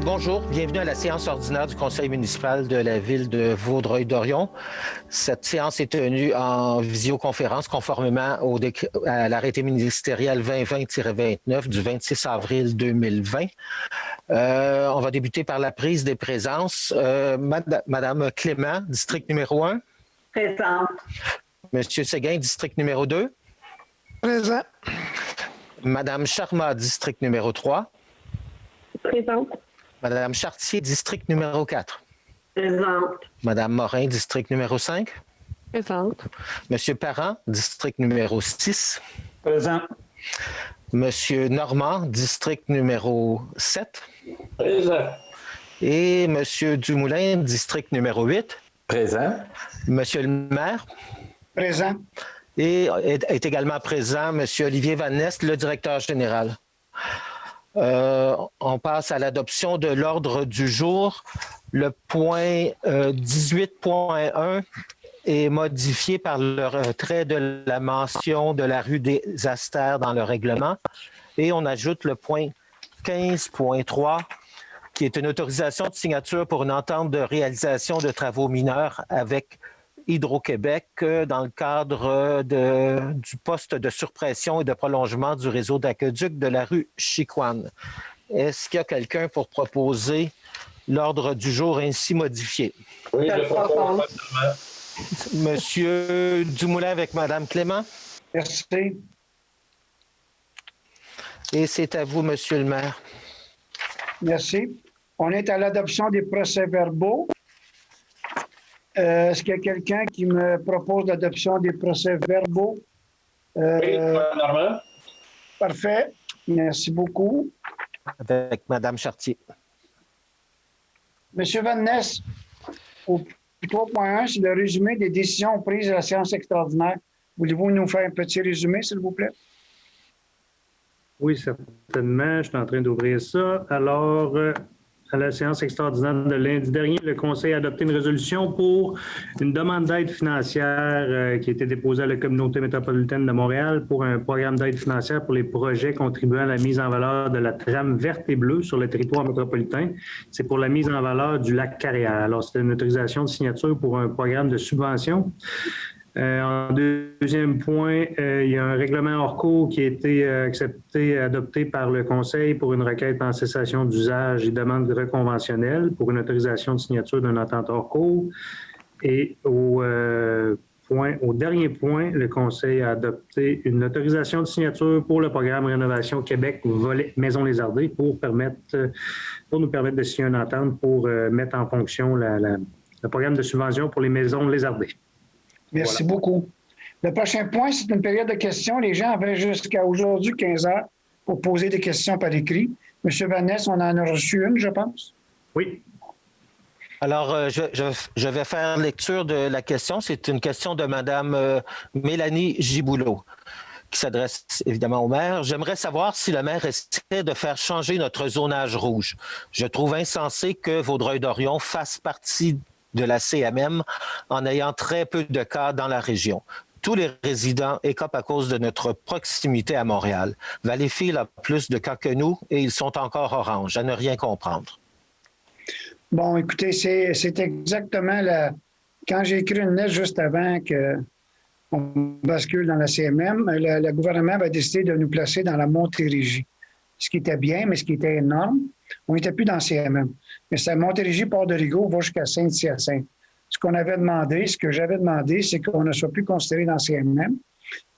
Bonjour, bienvenue à la séance ordinaire du Conseil municipal de la ville de Vaudreuil-Dorion. Cette séance est tenue en visioconférence conformément à l'arrêté ministériel 2020-29 du 26 avril 2020. On va débuter par la prise des présences. Madame Clément, district numéro 1. Présente. Monsieur Séguin, district numéro 2. Présent. Madame Charma, district numéro 3. Présente. Madame Chartier, district numéro 4. Présente. Madame Morin, district numéro 5. Présente. Monsieur Parent, district numéro 6. Présent. Monsieur Normand, district numéro 7. Présent. Et Monsieur Dumoulin, district numéro 8. Présent. Monsieur le maire. Présent. Et est également présent Monsieur Olivier Van Nest, le directeur général. On passe à l'adoption de l'ordre du jour. Le point 18.1 est modifié par le retrait de la mention de la rue des Astères dans le règlement. Et on ajoute le point 15.3 qui est une autorisation de signature pour une entente de réalisation de travaux mineurs avec Hydro-Québec dans le cadre du poste de surpression et de prolongement du réseau d'aqueduc de la rue Chicoine. Est-ce qu'il y a quelqu'un pour proposer l'ordre du jour ainsi modifié? Oui, je propose. Monsieur Dumoulin avec Madame Clément. Merci. Et c'est à vous, Monsieur le maire. Merci. On est à l'adoption des procès-verbaux. Est-ce qu'il y a quelqu'un qui me propose l'adoption des procès-verbaux? Oui, Normand. Parfait. Merci beaucoup. Avec Madame Chartier. Monsieur Van Ness, au 3.1, c'est le résumé des décisions prises à la séance extraordinaire. Voulez-vous nous faire un petit résumé, s'il vous plaît? Oui, certainement. Je suis en train d'ouvrir ça. Alors, à la séance extraordinaire de lundi dernier, le Conseil a adopté une résolution pour une demande d'aide financière qui a été déposée à la Communauté métropolitaine de Montréal pour un programme d'aide financière pour les projets contribuant à la mise en valeur de la trame verte et bleue sur le territoire métropolitain. C'est pour la mise en valeur du lac Carrière. Alors, c'est une autorisation de signature pour un programme de subvention. En deuxième point, il y a un règlement hors cours qui a été adopté par le Conseil pour une requête en cessation d'usage et demande reconventionnelle pour une autorisation de signature d'une entente hors cours. Et au dernier point, le Conseil a adopté une autorisation de signature pour le programme Rénovation Québec volet Maisons Lézardées pour nous permettre de signer une entente pour mettre en fonction le programme de subvention pour les maisons lézardées. Merci Voilà. beaucoup. Le prochain point, c'est une période de questions. Les gens avaient jusqu'à aujourd'hui 15 heures pour poser des questions par écrit. Monsieur Van Ness, on en a reçu une, je pense. Oui. Alors, je vais faire lecture de la question. C'est une question de Madame Mélanie Giboulot qui s'adresse évidemment au maire. J'aimerais savoir si le maire essaie de faire changer notre zonage rouge. Je trouve insensé que Vaudreuil-Dorion fasse partie de la CMM en ayant très peu de cas dans la région. Tous les résidents écopent à cause de notre proximité à Montréal. Valleyfield a plus de cas que nous et ils sont encore orange, à ne rien comprendre. Bon, écoutez, c'est exactement quand j'ai écrit une lettre juste avant qu'on bascule dans la CMM, le gouvernement a décidé de nous placer dans la Montérégie. Ce qui était bien, mais ce qui était énorme, on n'était plus dans la CMM. Mais c'est Montérégie, Port-de-Rigaud, va jusqu'à Saint-Hyacinthe. Ce que j'avais demandé, c'est qu'on ne soit plus considéré dans la CMM,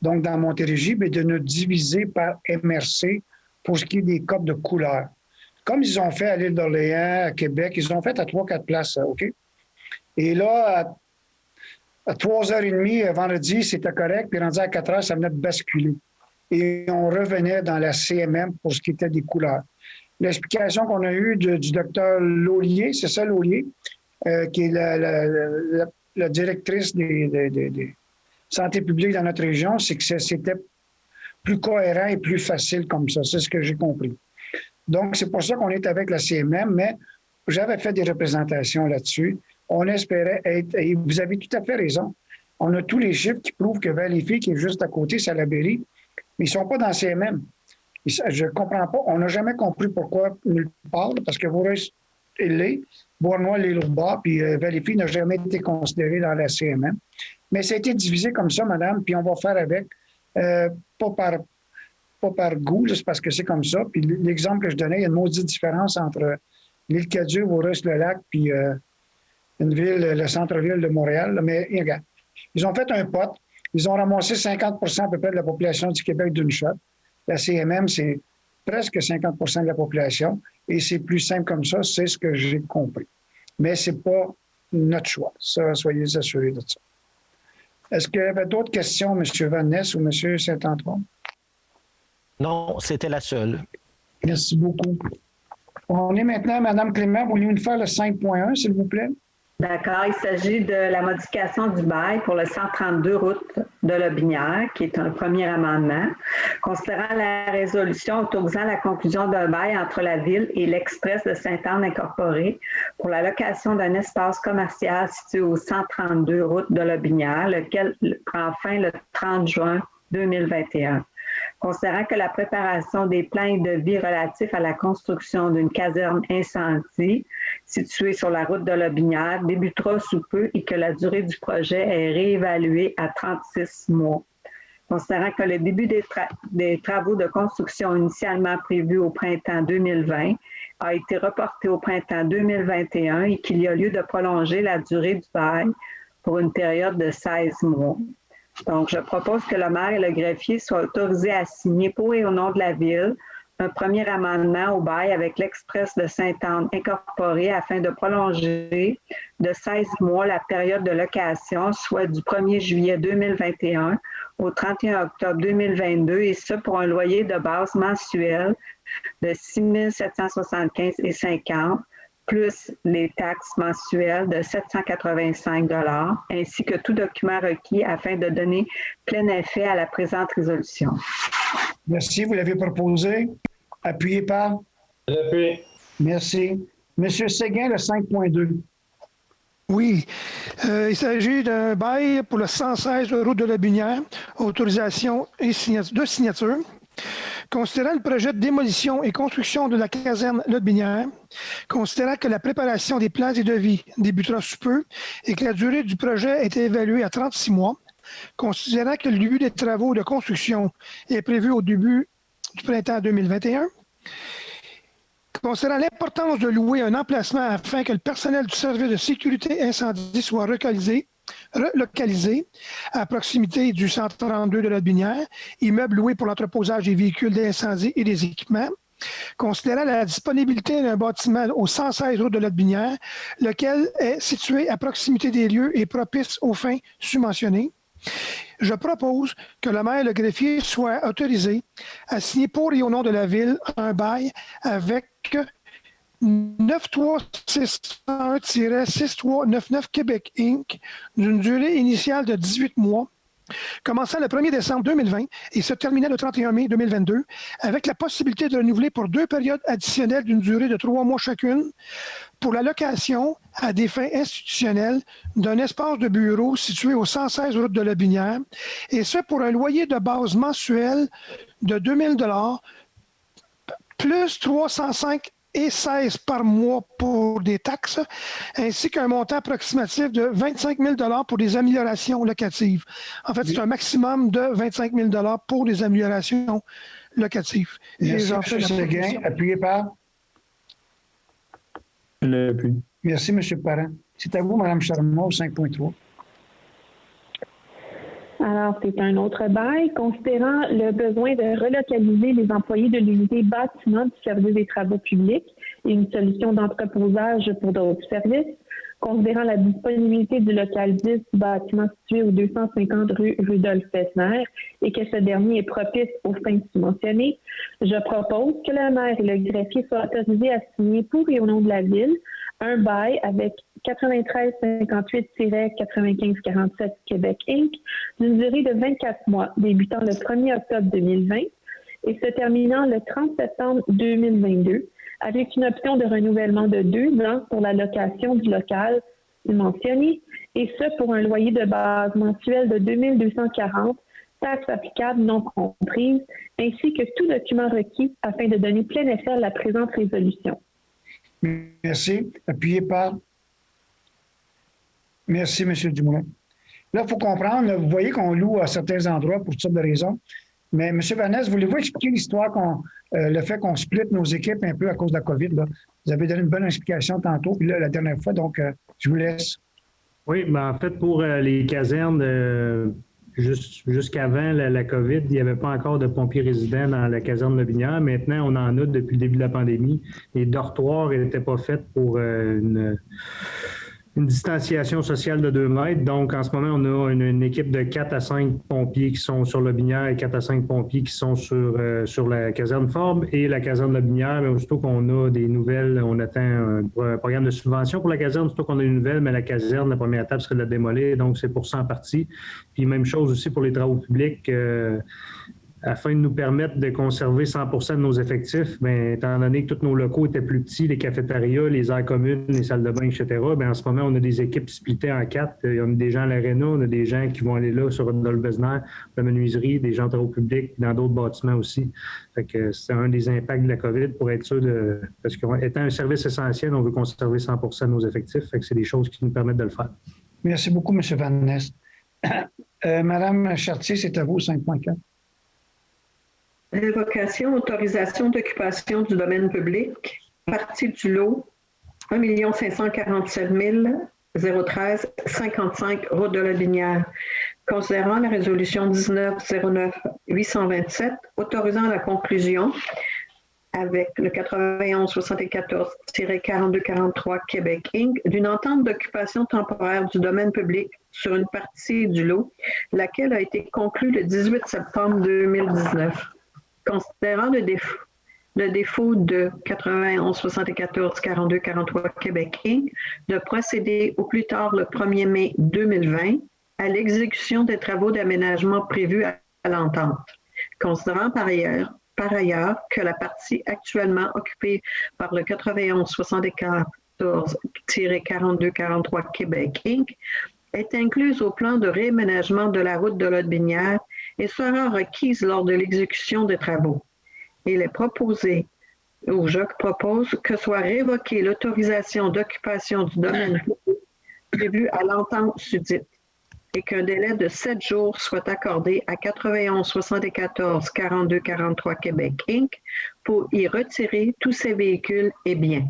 donc dans Montérégie, mais de nous diviser par MRC pour ce qui est des codes de couleur. Comme ils ont fait à l'île d'Orléans, à Québec, ils ont fait à 3-4 places, OK? Et là, à 3h30, vendredi, c'était correct, puis rendu à 4h, ça venait de basculer. Et on revenait dans la CMM pour ce qui était des couleurs. L'explication qu'on a eue du docteur Laulier, c'est ça Laulier, qui est la directrice des santé publique dans notre région, c'est que c'était plus cohérent et plus facile comme ça. C'est ce que j'ai compris. Donc, c'est pour ça qu'on est avec la CMM, mais j'avais fait des représentations là-dessus. On espérait être, et vous avez tout à fait raison, on a tous les chiffres qui prouvent que Valleyfield, qui est juste à côté, Salaberry, mais ils ne sont pas dans la CMM. Je ne comprends pas. On n'a jamais compris pourquoi nulle part, parce que Vaudreuil est l'est, Beauharnois l'est l'autre bord, puis Valleyfield n'a jamais été considéré dans la CMM. Mais ça a été divisé comme ça, madame, puis on va faire avec, pas par goût, c'est parce que c'est comme ça. Puis l'exemple que je donnais, il y a une maudite différence entre l'île Cadieux, Vaudreuil-le-Lac, puis une ville, le centre-ville de Montréal. Là. Mais regarde, ils ont fait un pot, ils ont ramassé 50 à peu près de la population du Québec d'une shot. La CMM, c'est presque 50 de la population, et c'est plus simple comme ça, c'est ce que j'ai compris. Mais ce n'est pas notre choix. Ça, soyez assurés de ça. Est-ce qu'il y avait d'autres questions, M. Van Ness ou M. Saint-Antoine? Non, c'était la seule. Merci beaucoup. On est maintenant, Mme Clément, voulez-vous nous faire le 5.1, s'il vous plaît? D'accord. Il s'agit de la modification du bail pour le 132 route de Lotbinière, qui est un premier amendement. Considérant la résolution autorisant la conclusion d'un bail entre la Ville et l'Express de Sainte-Anne incorporé pour la location d'un espace commercial situé au 132 route de Lotbinière, lequel prend fin le 30 juin 2021. Considérant que la préparation des plans et devis relatifs à la construction d'une caserne incendie située sur la route de Lotbinière débutera sous peu et que la durée du projet est réévaluée à 36 mois. Considérant que le début des travaux de construction initialement prévus au printemps 2020 a été reporté au printemps 2021 et qu'il y a lieu de prolonger la durée du bail pour une période de 16 mois. Donc, je propose que le maire et le greffier soient autorisés à signer pour et au nom de la Ville un premier amendement au bail avec l'Express de Sainte-Anne incorporé afin de prolonger de 16 mois la période de location, soit du 1er juillet 2021 au 31 octobre 2022, et ce pour un loyer de base mensuel de 6 775,50 plus les taxes mensuelles de 785 $, ainsi que tout document requis afin de donner plein effet à la présente résolution. Merci. Vous l'avez proposé. Appuyé par? J'appuie. Merci. Monsieur Séguin, le 5.2. Oui. Il s'agit d'un bail pour le 116 route de Lotbinière, autorisation et de signature. Considérant le projet de démolition et construction de la caserne Lotbinière, considérant que la préparation des plans et devis débutera sous peu et que la durée du projet est évaluée à 36 mois, considérant que le début des travaux de construction est prévu au début du printemps 2021, considérant l'importance de louer un emplacement afin que le personnel du service de sécurité incendie soit relocalisé à proximité du 132 de Lotbinière, immeuble loué pour l'entreposage des véhicules d'incendie et des équipements. Considérant la disponibilité d'un bâtiment au 116 route de Lotbinière, lequel est situé à proximité des lieux et propice aux fins subventionnées, je propose que le maire et le greffier soient autorisés à signer pour et au nom de la Ville un bail avec 9361-6399 Québec Inc. d'une durée initiale de 18 mois, commençant le 1er décembre 2020 et se terminant le 31 mai 2022, avec la possibilité de renouveler pour 2 périodes additionnelles d'une durée de 3 mois chacune pour la location à des fins institutionnelles d'un espace de bureau situé au 116 route de Lotbinière, et ce pour un loyer de base mensuel de 2 000 $ plus 305,16 par mois pour des taxes, ainsi qu'un montant approximatif de 25 000 $ pour des améliorations locatives. En fait, c'est un maximum de 25 000 $ pour des améliorations locatives. Merci, M. Séguin. Appuyé par? L'appui. Merci, M. Parent. C'est à vous, Mme Charmot, 5.3. Alors, c'est un autre bail. Considérant le besoin de relocaliser les employés de l'unité bâtiment du service des travaux publics et une solution d'entreposage pour d'autres services, considérant la disponibilité du local 10 du bâtiment situé au 250 rue Rudolf Fessner et que ce dernier est propice aux fins subventionnées, je propose que le maire et le greffier soient autorisés à signer pour et au nom de la Ville un bail avec 9358-9547 Québec Inc. d'une durée de 24 mois, débutant le 1er octobre 2020 et se terminant le 30 septembre 2022, avec une option de renouvellement de 2 ans pour la location du local mentionné, et ce pour un loyer de base mensuel de 2 240 taxes applicables non comprises, ainsi que tout document requis afin de donner plein effet à la présente résolution. Merci. Appuyé par... Merci, M. Dumoulin. Là, il faut comprendre, vous voyez qu'on loue à certains endroits pour toutes sortes de raisons. Mais M. Vanesse, voulez-vous expliquer l'histoire, le fait qu'on split nos équipes un peu à cause de la COVID? Là? Vous avez donné une bonne explication tantôt, puis là, la dernière fois, donc je vous laisse. Oui, ben en fait, pour les casernes, jusqu'avant la COVID, il n'y avait pas encore de pompiers résidents dans la caserne Lobinière. Maintenant, on en a depuis le début de la pandémie. Les dortoirs n'étaient pas faits pour une distanciation sociale de 2 mètres. Donc, en ce moment, on a une équipe de 4 à 5 pompiers qui sont sur Lobinière et 4 à 5 pompiers qui sont sur la caserne Forbes et la caserne Lobinière. Mais aussitôt qu'on a des nouvelles, on attend un programme de subvention pour la caserne. Aussitôt qu'on a une nouvelle, mais la caserne, la première étape serait de la démolir. Donc, c'est pour ça en partie. Puis, même chose aussi pour les travaux publics. Afin de nous permettre de conserver 100% de nos effectifs, bien, étant donné que tous nos locaux étaient plus petits, les cafétérias, les aires communes, les salles de bain, etc., bien, en ce moment, on a des équipes splittées en 4. Il y a des gens à l'aréna, on a des gens qui vont aller là sur Rodolphe Besnér, la menuiserie, des gens en travaux publics, dans d'autres bâtiments aussi. Fait que c'est un des impacts de la COVID pour être sûr de... Parce qu'étant un service essentiel, on veut conserver 100% de nos effectifs. Fait que c'est des choses qui nous permettent de le faire. Merci beaucoup, M. Van Ness. Madame Chartier, c'est à vous, 5.4. Révocation, autorisation d'occupation du domaine public, partie du lot, 1 547 013 55 route de la Linière. Considérant la résolution 19-09-827, autorisant la conclusion avec le 91-74-42-43 Québec Inc. d'une entente d'occupation temporaire du domaine public sur une partie du lot, laquelle a été conclue le 18 septembre 2019. Considérant le défaut de 91-74-42-43 Québec Inc. de procéder au plus tard le 1er mai 2020 à l'exécution des travaux d'aménagement prévus à l'entente. Considérant par ailleurs que la partie actuellement occupée par le 91-74-42-43 Québec Inc. est incluse au plan de réaménagement de la route de l'Aude-Binière et sera requise lors de l'exécution des travaux. Il est proposé, ou je propose, que soit révoquée l'autorisation d'occupation du domaine prévu à l'entente sudite et qu'un délai de 7 jours soit accordé à 91-74-42-43 Québec Inc. pour y retirer tous ces véhicules et biens.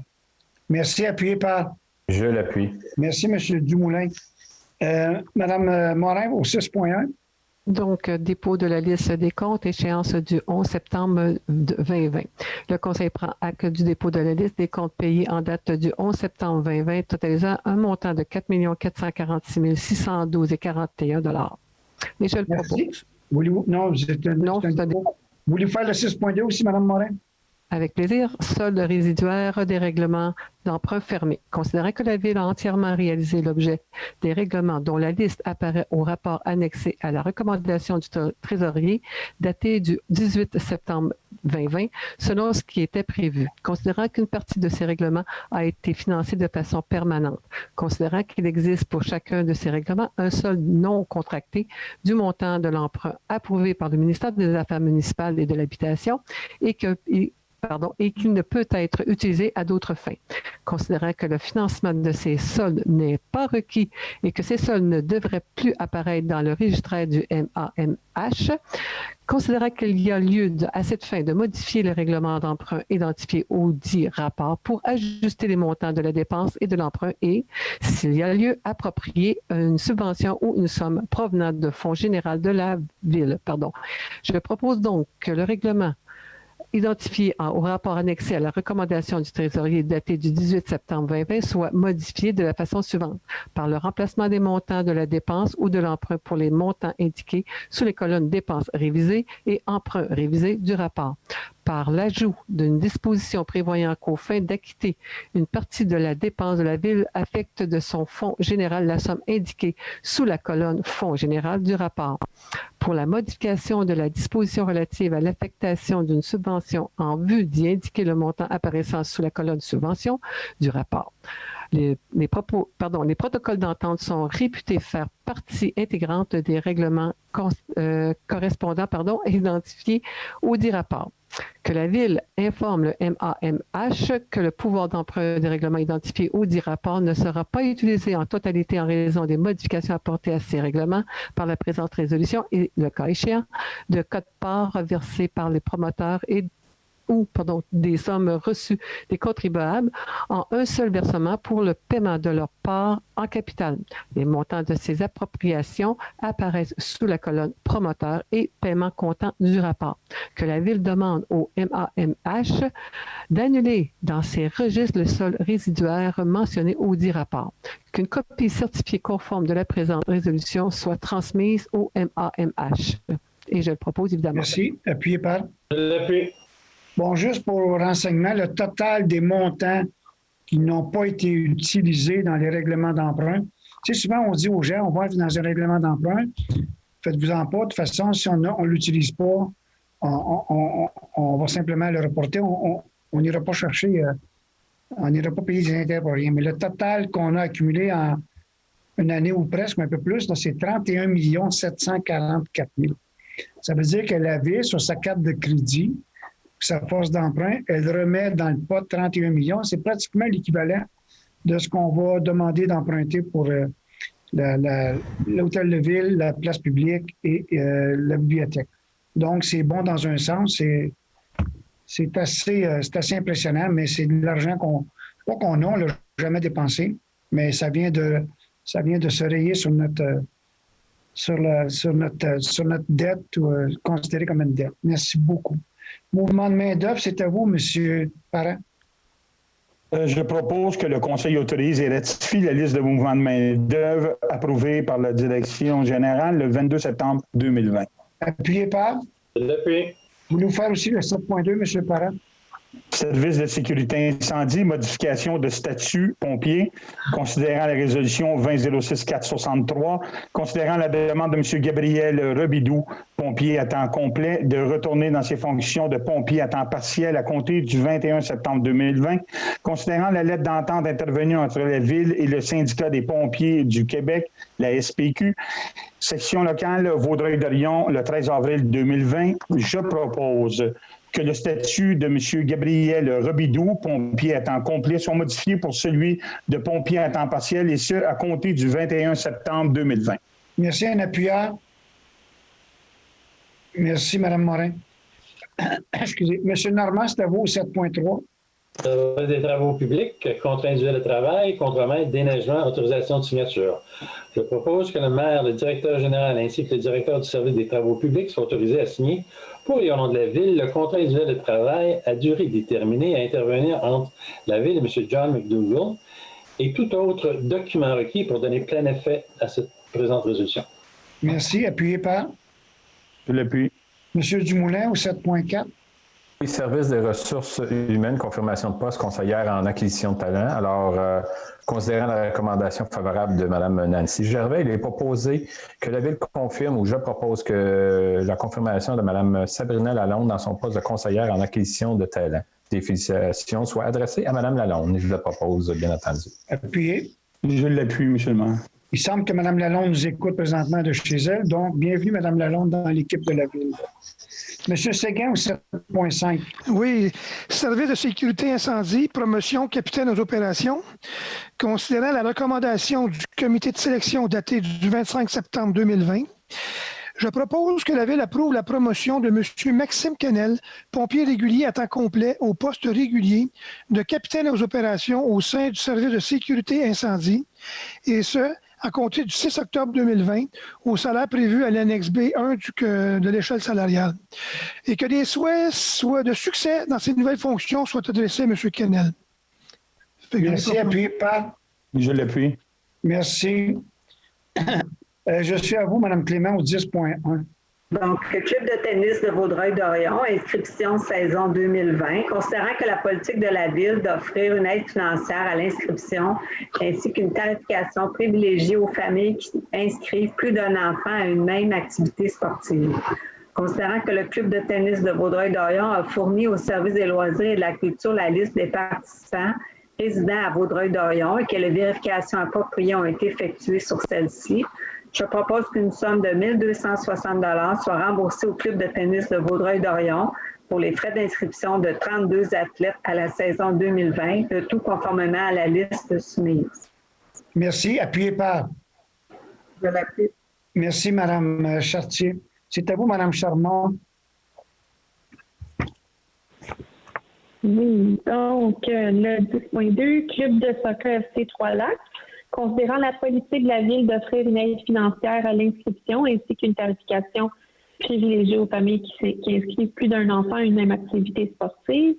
Merci. Appuyé par... Je l'appuie. Merci, M. Dumoulin. Madame Morin, au 6.1. Donc, dépôt de la liste des comptes, échéance du 11 septembre 2020. Le Conseil prend acte du dépôt de la liste des comptes payés en date du 11 septembre 2020, totalisant un montant de 4 446 612,41 $. Et je le propose. Voulez-vous? Non, voulez-vous faire le 6.2 aussi, Mme Morin? Avec plaisir. Solde résiduaire des règlements d'emprunt fermés. Considérant que la Ville a entièrement réalisé l'objet des règlements dont la liste apparaît au rapport annexé à la recommandation du trésorier daté du 18 septembre 2020, selon ce qui était prévu. Considérant qu'une partie de ces règlements a été financée de façon permanente. Considérant qu'il existe pour chacun de ces règlements un solde non contracté du montant de l'emprunt approuvé par le ministère des Affaires municipales et de l'Habitation et qu'il ne peut être utilisé à d'autres fins. Considérant que le financement de ces soldes n'est pas requis et que ces soldes ne devraient plus apparaître dans le registraire du MAMH, considérant qu'il y a lieu à cette fin de modifier le règlement d'emprunt identifié au dit rapport pour ajuster les montants de la dépense et de l'emprunt et, s'il y a lieu, approprier une subvention ou une somme provenant de fonds général de la Ville. Je propose donc que le règlement identifié au rapport annexé à la recommandation du trésorier daté du 18 septembre 2020 soit modifié de la façon suivante, par le remplacement des montants de la dépense ou de l'emprunt pour les montants indiqués sous les colonnes dépenses révisées et emprunts révisés du rapport, par l'ajout d'une disposition prévoyant qu'aux fins d'acquitter une partie de la dépense de la Ville affecte de son fonds général la somme indiquée sous la colonne fonds général du rapport, pour la modification de la disposition relative à l'affectation d'une subvention en vue d'y indiquer le montant apparaissant sous la colonne subvention du rapport. les protocoles d'entente sont réputés faire partie intégrante des règlements correspondants et identifiés au dit rapport. Que la Ville informe le MAMH que le pouvoir d'emprunt des règlements identifiés au dit rapport ne sera pas utilisé en totalité en raison des modifications apportées à ces règlements par la présente résolution et, le cas échéant, de quote-part versés par les promoteurs des sommes reçues des contribuables en un seul versement pour le paiement de leur part en capital. Les montants de ces appropriations apparaissent sous la colonne promoteur et paiement comptant du rapport. Que la Ville demande au MAMH d'annuler dans ses registres le solde résiduaire mentionné au dit rapport. Qu'une copie certifiée conforme de la présente résolution soit transmise au MAMH. Et je le propose évidemment. Merci. Appuyé par? Je l'appuie. Bon, juste pour renseignement, le total des montants qui n'ont pas été utilisés dans les règlements d'emprunt. Tu sais, souvent, on dit aux gens, on va dans un règlement d'emprunt, faites-vous-en pas. De toute façon, si on ne l'utilise pas, on va simplement le reporter. On n'ira pas chercher, on n'ira pas payer des intérêts pour rien. Mais le total qu'on a accumulé en une année ou presque, un peu plus, c'est 31 744 000. Ça veut dire que la Ville, sur sa carte de crédit, sa force d'emprunt, elle remet dans le pot 31 millions. C'est pratiquement l'équivalent de ce qu'on va demander d'emprunter pour l'hôtel de ville, la place publique et la bibliothèque. Donc, c'est bon dans un sens. C'est assez impressionnant, mais c'est de l'argent qu'on n'a jamais dépensé, mais ça vient de se rayer sur notre dette ou considérée comme une dette. Merci beaucoup. Mouvement de main-d'œuvre, c'est à vous, M. Parent. Je propose que le Conseil autorise et ratifie la liste de mouvements de main-d'œuvre approuvée par la Direction générale le 22 septembre 2020. Appuyé par? Je l'appuie. Vous nous faire aussi le 7.2, M. Parent. Service de sécurité incendie, modification de statut pompier, considérant la résolution 20-06-463, considérant la demande de M. Gabriel Robidou, pompier à temps complet, de retourner dans ses fonctions de pompier à temps partiel à compter du 21 septembre 2020, considérant la lettre d'entente intervenue entre la Ville et le syndicat des pompiers du Québec, la SPQ, section locale Vaudreuil-Dorion, le 13 avril 2020, je propose que le statut de M. Gabriel Robidou, pompier à temps complet, soit modifié pour celui de pompier à temps partiel, et ce, à compter du 21 septembre 2020. Merci, un appuyeur. Merci, Mme Morin. Excusez. M. Normand, c'est à vous, 7.3. Des travaux publics, contrat individuel de travail, contremaître, déneigement, autorisation de signature. Je propose que le maire, le directeur général ainsi que le directeur du service des travaux publics soient autorisés à signer pour et au nom de la Ville le contrat individuel de travail à durée déterminée à intervenir entre la Ville et M. John McDougall et tout autre document requis pour donner plein effet à cette présente résolution. Merci. Appuyé par? Je l'appuie. M. Dumoulin, au 7.4. Oui, service des ressources humaines, confirmation de poste, conseillère en acquisition de talent. Alors, considérant la recommandation favorable de Mme Nancy Gervais, il est proposé que la Ville confirme, ou je propose que la confirmation de Mme Sabrina Lalonde dans son poste de conseillère en acquisition de talent. Des félicitations soient adressées à Mme Lalonde. Je le propose, bien entendu. Appuyé. Je l'appuie, M. le maire. Il semble que Mme Lalonde nous écoute présentement de chez elle. Donc, bienvenue, Mme Lalonde, dans l'équipe de la Ville. M. Séguin, au 7.5. Oui, service de sécurité incendie, promotion, capitaine aux opérations. Considérant la recommandation du comité de sélection datée du 25 septembre 2020, je propose que la Ville approuve la promotion de M. Maxime Canel, pompier régulier à temps complet au poste régulier de capitaine aux opérations au sein du service de sécurité incendie, et ce, à compter du 6 octobre 2020, au salaire prévu à l'annexe B1 de l'échelle salariale. Et que des souhaits de succès dans ces nouvelles fonctions soient adressés à M. Kennel. Merci. Appuyé par? Je l'appuie. Merci. Je suis à vous, Mme Clément, au 10.1. Donc, club de tennis de Vaudreuil-Dorion, inscription saison 2020, considérant que la politique de la Ville d'offrir une aide financière à l'inscription ainsi qu'une tarification privilégiée aux familles qui inscrivent plus d'un enfant à une même activité sportive. Considérant que le club de tennis de Vaudreuil-Dorion a fourni au service des loisirs et de la culture la liste des participants résidant à Vaudreuil-Dorion et que les vérifications appropriées ont été effectuées sur celle-ci, je propose qu'une somme de 1 260 $ soit remboursée au club de tennis de Vaudreuil-Dorion pour les frais d'inscription de 32 athlètes à la saison 2020, le tout conformément à la liste soumise. Merci. Appuyé par. Je l'appuie. Merci, Mme Chartier. C'est à vous, Mme Charmant. Oui, donc le 10.2, Club de soccer FC Trois-Lacs, considérant la politique de la Ville d'offrir une aide financière à l'inscription ainsi qu'une tarification privilégiée aux familles qui inscrivent plus d'un enfant à une même activité sportive,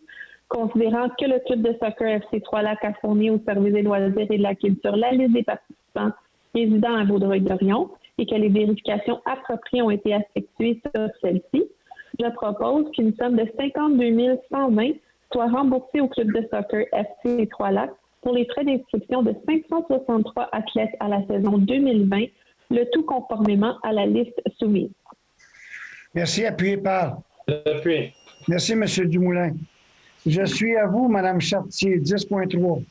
considérant que le Club de soccer FC Trois-Lacs a fourni au service des loisirs et de la culture la liste des participants résidant à Vaudreuil-Dorion et que les vérifications appropriées ont été effectuées sur celle-ci, je propose qu'une somme de 52 120 soit remboursée au Club de soccer FC Trois-Lacs pour les frais d'inscription de 563 athlètes à la saison 2020, le tout conformément à la liste soumise. Merci. Appuyé par. J'appuie. Merci, M. Dumoulin. Je suis à vous, Mme Chartier, 10.3.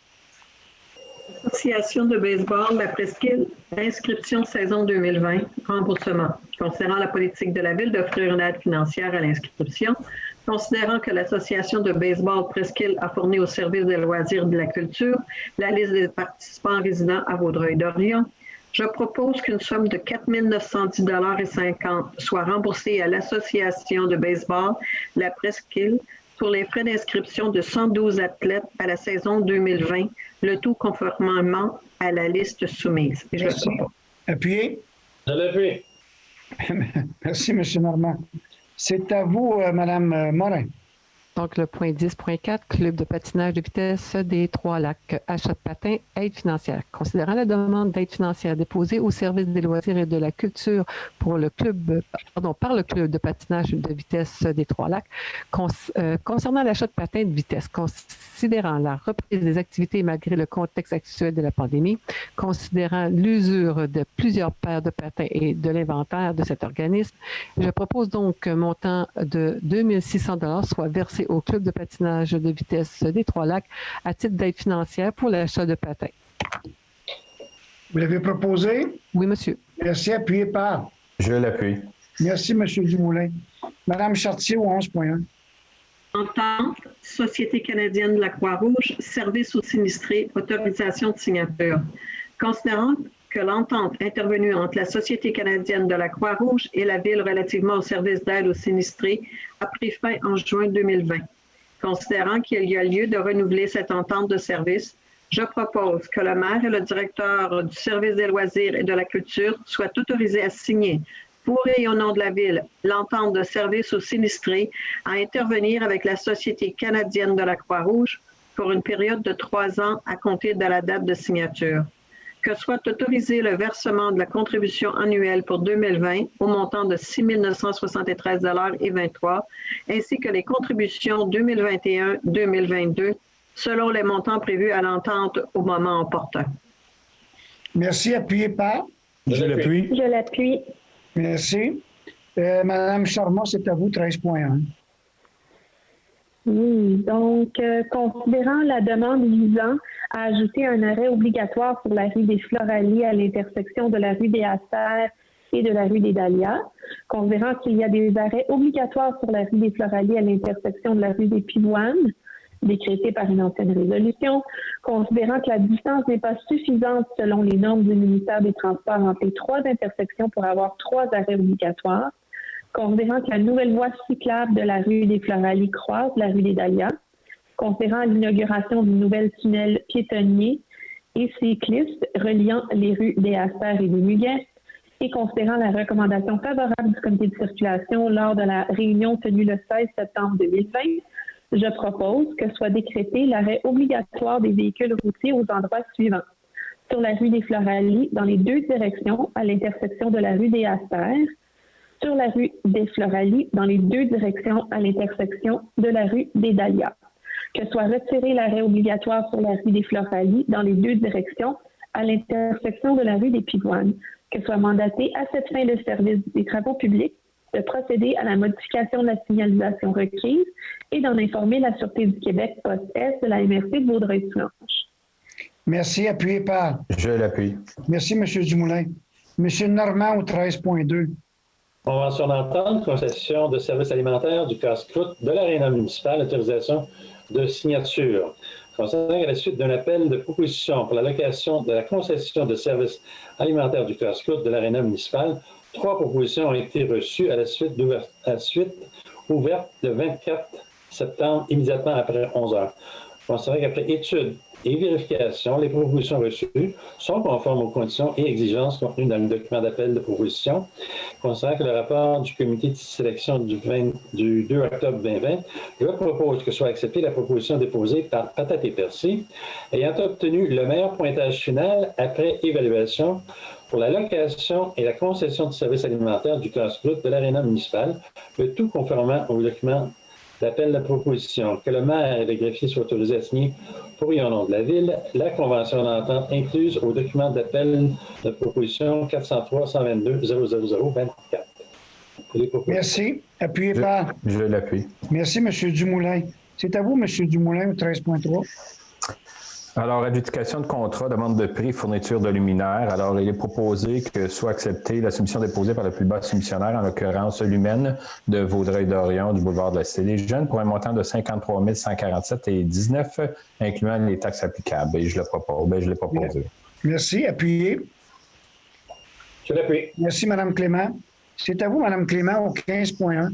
Association de baseball, la presqu'île, inscription saison 2020, remboursement. Considérant la politique de la Ville d'offrir une aide financière à l'inscription, considérant que l'Association de baseball presqu'île a fourni au service des loisirs et de la culture la liste des participants résidant à Vaudreuil-Dorion, je propose qu'une somme de 4 910 $50 soit remboursée à l'Association de baseball, la presqu'île, pour les frais d'inscription de 112 athlètes à la saison 2020, le tout conformément à la liste soumise. Et je le propose. Appuyé. Je l'appuie. Merci, M. Normand. C'est à vous, Mme Morin. Donc, le point 10.4, Club de patinage de vitesse des Trois-Lacs, achat de patins, aide financière. Considérant la demande d'aide financière déposée au service des loisirs et de la culture par le Club de patinage de vitesse des Trois-Lacs, concernant l'achat de patins de vitesse, considérant la reprise des activités malgré le contexte actuel de la pandémie, considérant l'usure de plusieurs paires de patins et de l'inventaire de cet organisme, je propose donc qu'un montant de 2 600 $ soit versé au Club de patinage de vitesse des Trois-Lacs à titre d'aide financière pour l'achat de patins. Vous l'avez proposé? Oui, monsieur. Merci. Appuyé par. Je l'appuie. Merci, M. Dumoulin. Mme Chartier, au 11.1. Entente, Société canadienne de la Croix-Rouge, service aux sinistrés, autorisation de signature. Considérant que l'entente intervenue entre la Société canadienne de la Croix-Rouge et la Ville relativement au service d'aide aux sinistrés a pris fin en juin 2020. Considérant qu'il y a lieu de renouveler cette entente de service, je propose que le maire et le directeur du service des loisirs et de la culture soient autorisés à signer pour et au nom de la Ville l'entente de service aux sinistrés à intervenir avec la Société canadienne de la Croix-Rouge pour une période de 3 ans à compter de la date de signature. Que soit autorisé le versement de la contribution annuelle pour 2020 au montant de 6 973,23 $, ainsi que les contributions 2021-2022 selon les montants prévus à l'entente au moment opportun. Merci. Appuyé par. Je l'appuie. Je l'appuie. Merci. Madame Charmant, c'est à vous, 13.1. Oui, donc, considérant la demande visant à ajouter un arrêt obligatoire sur la rue des Floralies à l'intersection de la rue des Astères et de la rue des Dahlias, considérant qu'il y a des arrêts obligatoires sur la rue des Floralies à l'intersection de la rue des Pivoines, décrétée par une ancienne résolution, considérant que la distance n'est pas suffisante selon les normes du ministère des Transports entre les 3 intersections pour avoir 3 arrêts obligatoires, considérant que la nouvelle voie cyclable de la rue des Floralies croise la rue des Dahlias, considérant l'inauguration du nouvel tunnel piétonnier et cycliste reliant les rues des Astères et des Muguets, et considérant la recommandation favorable du comité de circulation lors de la réunion tenue le 16 septembre 2020, je propose que soit décrété l'arrêt obligatoire des véhicules routiers aux endroits suivants. Sur la rue des Floralies, dans les 2 directions, à l'intersection de la rue des Astères, sur la rue des Floralies, dans les 2 directions, à l'intersection de la rue des Dahlias. Que soit retiré l'arrêt obligatoire sur la rue des Floralies, dans les 2 directions, à l'intersection de la rue des Pivoines. Que soit mandaté à cette fin le service des travaux publics de procéder à la modification de la signalisation requise et d'en informer la Sûreté du Québec post-est de la MRC de Vaudreuil-Soulanges. Merci. Appuyé par? Je l'appuie. Merci, M. Dumoulin. M. Normand au 13.2. Convention d'entente, concession de services alimentaires du casse-croûte de l'aréna municipale, autorisation de signature. Concernant à la suite d'un appel de proposition pour la location de la concession de services alimentaires du casse-croûte de l'aréna municipale, 3 propositions ont été reçues à la suite ouverte le 24 septembre, immédiatement après 11 heures. Considérant qu'après étude et vérification, les propositions reçues sont conformes aux conditions et exigences contenues dans le document d'appel de proposition. Considérant que le rapport du comité de sélection du 2 octobre 2020, je propose que soit acceptée la proposition déposée par Patate et Percy, ayant obtenu le meilleur pointage final après évaluation pour la location et la concession de services alimentaires du casse-croûte de l'aréna municipale, le tout conformément au document d'appel de proposition, que le maire et le greffier soient autorisés à signer pour et au nom de la Ville la convention d'entente incluse au document d'appel de proposition 403-122-00024. Merci. Appuyé par? Je l'appuie. Merci, M. Dumoulin. C'est à vous, M. Dumoulin, au 13.3. Alors, adjudication de contrat, demande de prix, fourniture de luminaires. Alors, il est proposé que soit acceptée la soumission déposée par le plus bas soumissionnaire, en l'occurrence Lumen de Vaudreuil-Dorion du boulevard de la Cité des Jeunes, pour un montant de 53 147,19 incluant les taxes applicables. Et je le propose. Je l'ai proposé. Merci. Appuyé. Je l'appuie. Merci, Mme Clément. C'est à vous, Mme Clément, au 15.1.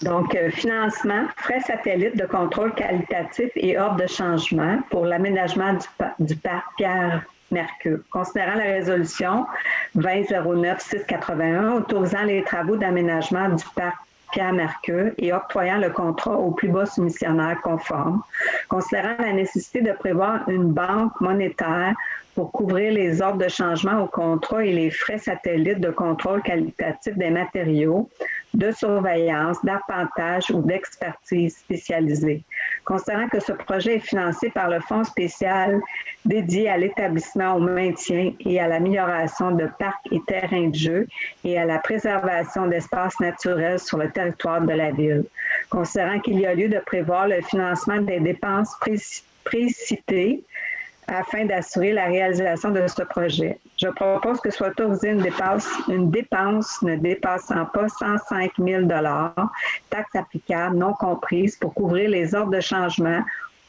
Donc, financement, frais satellites de contrôle qualitatif et ordre de changement pour l'aménagement du parc Pierre-Mercure. Considérant la résolution 2009-681 autorisant les travaux d'aménagement du parc Pierre-Mercure et octroyant le contrat au plus bas soumissionnaire conforme, considérant la nécessité de prévoir une banque monétaire pour couvrir les ordres de changement au contrat et les frais satellites de contrôle qualitatif des matériaux, de surveillance, d'arpentage ou d'expertise spécialisée. Considérant que ce projet est financé par le Fonds spécial dédié à l'établissement au maintien et à l'amélioration de parcs et terrains de jeu et à la préservation d'espaces naturels sur le territoire de la Ville. Considérant qu'il y a lieu de prévoir le financement des dépenses précitées afin d'assurer la réalisation de ce projet. Je propose que soit autorisée une dépense ne dépassant pas 105 000 $, taxes applicables non comprises, pour couvrir les ordres de changement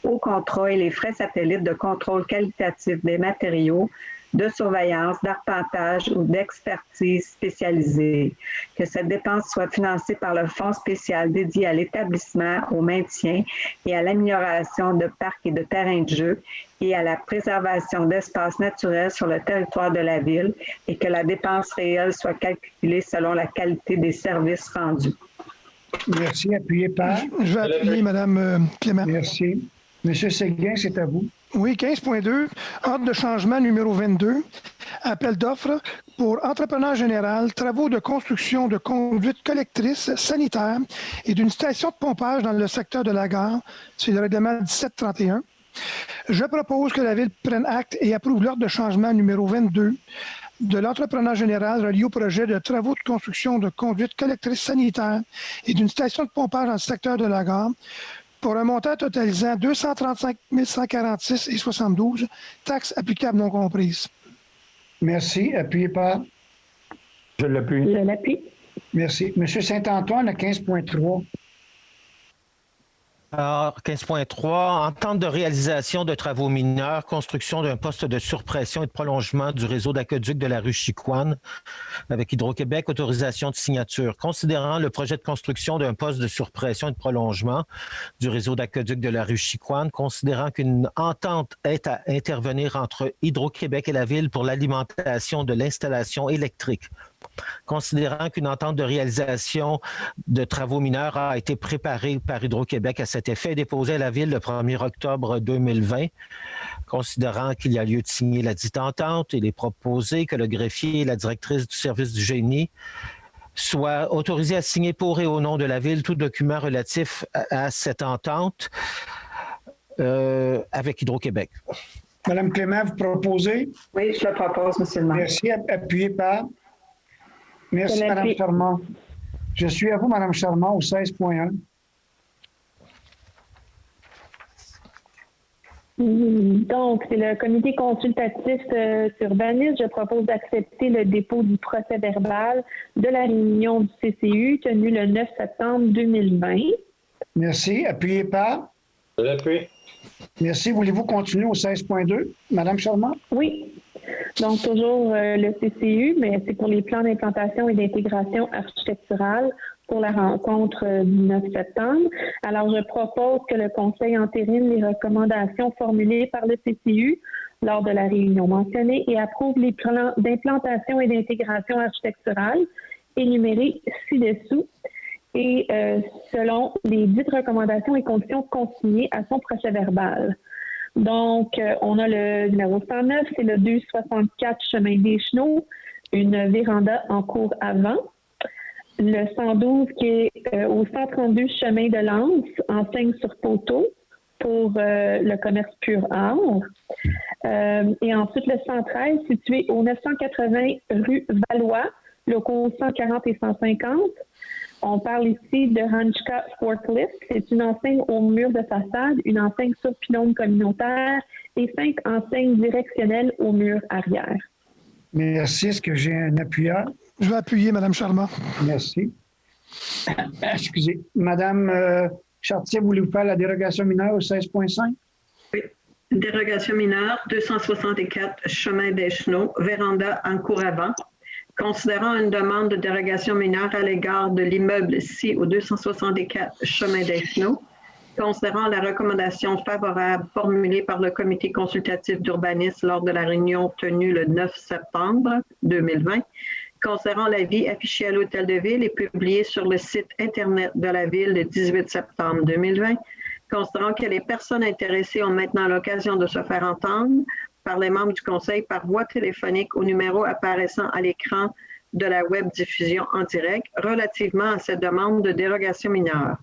au contrat et les frais satellites de contrôle qualitatif des matériaux, de surveillance, d'arpentage ou d'expertise spécialisée. Que cette dépense soit financée par le Fonds spécial dédié à l'établissement, au maintien et à l'amélioration de parcs et de terrains de jeu et à la préservation d'espaces naturels sur le territoire de la Ville et que la dépense réelle soit calculée selon la qualité des services rendus. Merci. Appuyé par? Je vais appuyer, Mme Clément. Merci. M. Séguin, c'est à vous. Oui, 15.2, ordre de changement numéro 22, appel d'offres pour entrepreneur général, travaux de construction de conduites collectrices sanitaires et d'une station de pompage dans le secteur de la gare. C'est le règlement 1731. Je propose que la Ville prenne acte et approuve l'ordre de changement numéro 22 de l'entrepreneur général relié au projet de travaux de construction de conduites collectrices sanitaires et d'une station de pompage dans le secteur de la gare pour un montant totalisant 235 146,72, taxes applicables non comprises. Merci. Appuyé par? Je l'appuie. Je l'appuie. Merci. M. Saint-Antoine, à 15.3. Alors, 15.3, entente de réalisation de travaux mineurs, construction d'un poste de surpression et de prolongement du réseau d'aqueduc de la rue Chicoine avec Hydro-Québec, autorisation de signature. Considérant le projet de construction d'un poste de surpression et de prolongement du réseau d'aqueduc de la rue Chicoine, considérant qu'une entente est à intervenir entre Hydro-Québec et la Ville pour l'alimentation de l'installation électrique. Considérant qu'une entente de réalisation de travaux mineurs a été préparée par Hydro-Québec à cet effet et déposée à la Ville le 1er octobre 2020, considérant qu'il y a lieu de signer la dite entente, il est proposé que le greffier et la directrice du service du génie soient autorisés à signer pour et au nom de la Ville tout document relatif à cette entente avec Hydro-Québec. Mme Clément, vous proposez? Oui, je le propose, M. le maire. Merci. Appuyé par? Merci, Mme Charmant. Je suis à vous, Mme Charmant, au 16.1. Donc, c'est le comité consultatif urbaniste. Je propose d'accepter le dépôt du procès verbal de la réunion du CCU tenue le 9 septembre 2020. Merci. Appuyé par? Je l'appuie. Merci. Voulez-vous continuer au 16.2, Mme Charmant? Oui. Donc, toujours le CCU, mais c'est pour les plans d'implantation et d'intégration architecturale pour la rencontre du 9 septembre. Alors, je propose que le Conseil entérine les recommandations formulées par le CCU lors de la réunion mentionnée et approuve les plans d'implantation et d'intégration architecturale énumérés ci-dessous et selon les dites recommandations et conditions consignées à son procès verbal. Donc, on a le numéro 109, c'est le 264 chemin des Chenaux, une véranda en cour avant. Le 112 qui est au 132 chemin de Lens, enseigne sur poteau pour le commerce pur art. Et ensuite, le 113, situé au 980 rue Valois, locaux 140 et 150. On parle ici de Ranchka Forklift. C'est une enseigne au mur de façade, une enseigne sur pylône communautaire et 5 enseignes directionnelles au mur arrière. Merci. Est-ce que j'ai un appuyeur? Je vais appuyer, Mme Charmant. Merci. Excusez. Madame Chartier, voulez-vous faire la dérogation mineure au 16.5? Oui. Dérogation mineure, 264 chemin des Chenaux, véranda en cour avant. Considérant une demande de dérogation mineure à l'égard de l'immeuble ci au 264 chemin des Chenaux, considérant la recommandation favorable formulée par le comité consultatif d'urbanisme lors de la réunion tenue le 9 septembre 2020, considérant l'avis affiché à l'Hôtel de Ville et publié sur le site Internet de la Ville le 18 septembre 2020, considérant que les personnes intéressées ont maintenant l'occasion de se faire entendre par les membres du Conseil par voie téléphonique au numéro apparaissant à l'écran de la web diffusion en direct relativement à cette demande de dérogation mineure.